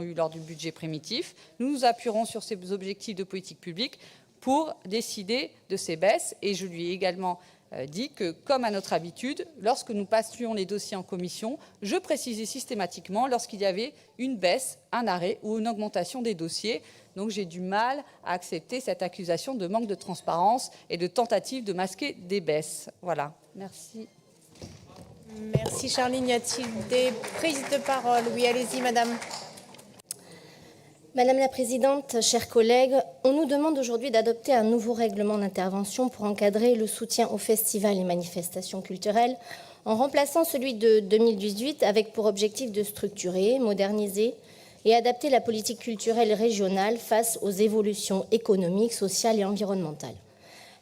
eu lors du budget primitif. Nous nous appuierons sur ces objectifs de politique publique pour décider de ces baisses. Et je lui ai également dit que, comme à notre habitude, lorsque nous passions les dossiers en commission, je précisais systématiquement lorsqu'il y avait une baisse, un arrêt ou une augmentation des dossiers. Donc j'ai du mal à accepter cette accusation de manque de transparence et de tentative de masquer des baisses. Voilà. Merci. Merci Charline. Y a-t-il des prises de parole? Oui, allez-y, madame. Madame la Présidente, chers collègues, on nous demande aujourd'hui d'adopter un nouveau règlement d'intervention pour encadrer le soutien aux festivals et manifestations culturelles, en remplaçant celui de 2018 avec pour objectif de structurer, moderniser et adapter la politique culturelle régionale face aux évolutions économiques, sociales et environnementales.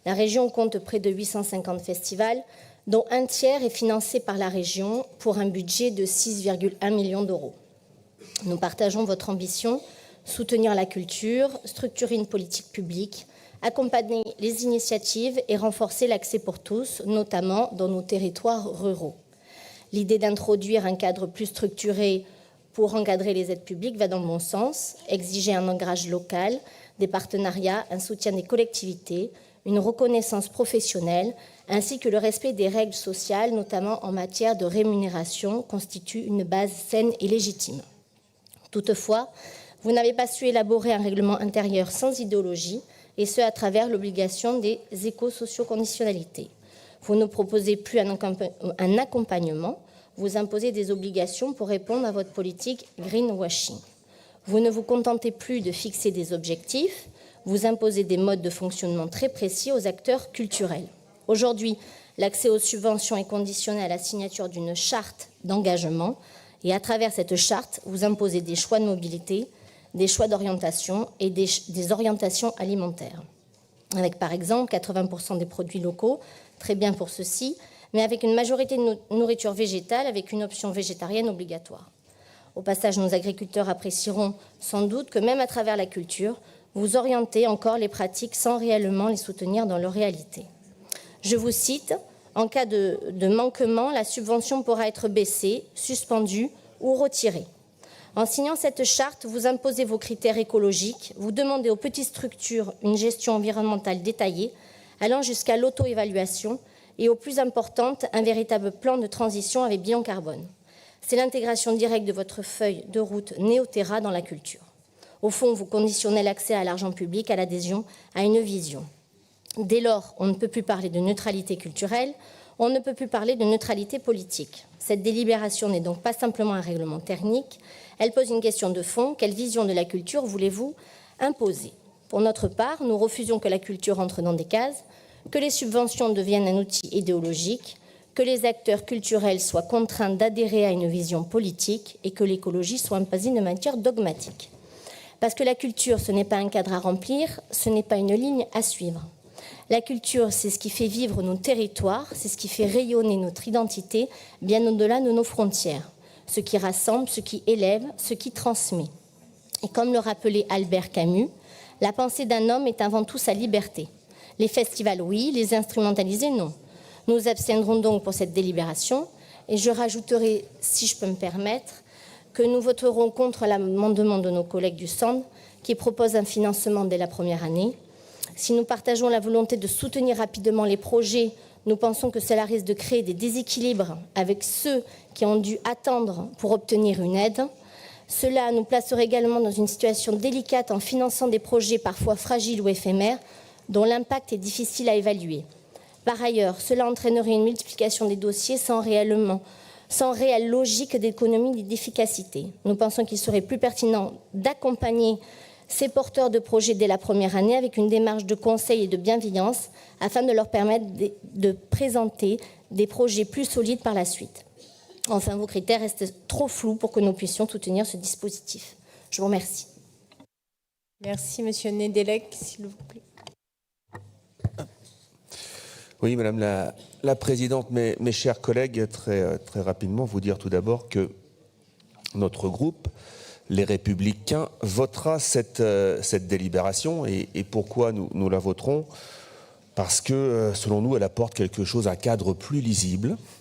La région compte près de 850 festivals, dont un tiers est financé par la région pour un budget de 6,1 millions d'euros. Nous partageons votre ambition: soutenir la culture, structurer une politique publique, accompagner les initiatives et renforcer l'accès pour tous, notamment dans nos territoires ruraux. L'idée d'introduire un cadre plus structuré pour encadrer les aides publiques va dans le bon sens, exiger un ancrage local, des partenariats, un soutien des collectivités, une reconnaissance professionnelle, ainsi que le respect des règles sociales, notamment en matière de rémunération, constitue une base saine et légitime. Toutefois, vous n'avez pas su élaborer un règlement intérieur sans idéologie, et ce à travers l'obligation des éco-socio-conditionnalités. Vous ne proposez plus un accompagnement, vous imposez des obligations pour répondre à votre politique greenwashing. Vous ne vous contentez plus de fixer des objectifs, vous imposez des modes de fonctionnement très précis aux acteurs culturels. Aujourd'hui, l'accès aux subventions est conditionné à la signature d'une charte d'engagement, et à travers cette charte, vous imposez des choix de mobilité, des choix d'orientation et des orientations alimentaires. Avec par exemple 80% des produits locaux, très bien pour ceux-ci, mais avec une majorité de nourriture végétale avec une option végétarienne obligatoire. Au passage, nos agriculteurs apprécieront sans doute que même à travers la culture, vous orientez encore les pratiques sans réellement les soutenir dans leur réalité. Je vous cite: en cas de manquement, la subvention pourra être baissée, suspendue ou retirée. En signant cette charte, vous imposez vos critères écologiques, vous demandez aux petites structures une gestion environnementale détaillée, allant jusqu'à l'auto-évaluation, et aux plus importantes, un véritable plan de transition avec bilan carbone. C'est l'intégration directe de votre feuille de route Néo-Terra dans la culture. Au fond, vous conditionnez l'accès à l'argent public, à l'adhésion, à une vision. Dès lors, on ne peut plus parler de neutralité culturelle, on ne peut plus parler de neutralité politique. Cette délibération n'est donc pas simplement un règlement technique, elle pose une question de fond: quelle vision de la culture voulez-vous imposer? Pour notre part, nous refusons que la culture entre dans des cases, que les subventions deviennent un outil idéologique, que les acteurs culturels soient contraints d'adhérer à une vision politique et que l'écologie soit imposée de manière dogmatique. Parce que la culture, ce n'est pas un cadre à remplir, ce n'est pas une ligne à suivre. La culture, c'est ce qui fait vivre nos territoires, c'est ce qui fait rayonner notre identité, bien au-delà de nos frontières. Ce qui rassemble, ce qui élève, ce qui transmet. Et comme le rappelait Albert Camus, la pensée d'un homme est avant tout sa liberté. Les festivals, oui, les instrumentalisés, non. Nous nous abstiendrons donc pour cette délibération, et je rajouterai, si je peux me permettre, que nous voterons contre l'amendement de nos collègues du Centre qui propose un financement dès la première année. Si nous partageons la volonté de soutenir rapidement les projets, nous pensons que cela risque de créer des déséquilibres avec ceux qui ont dû attendre pour obtenir une aide. Cela nous placerait également dans une situation délicate en finançant des projets parfois fragiles ou éphémères, dont l'impact est difficile à évaluer. Par ailleurs, cela entraînerait une multiplication des dossiers sans réelle logique d'économie et d'efficacité. Nous pensons qu'il serait plus pertinent d'accompagner ces porteurs de projets dès la première année avec une démarche de conseil et de bienveillance afin de leur permettre de présenter des projets plus solides par la suite. Enfin, vos critères restent trop flous pour que nous puissions soutenir ce dispositif. Je vous remercie. Merci, Monsieur Nedelec, s'il vous plaît. Oui, Madame la Présidente, mes chers collègues, très rapidement, vous dire tout d'abord que notre groupe, les Républicains, votera cette délibération. Et pourquoi nous la voterons? Parce que, selon nous, elle apporte quelque chose, un cadre plus lisible,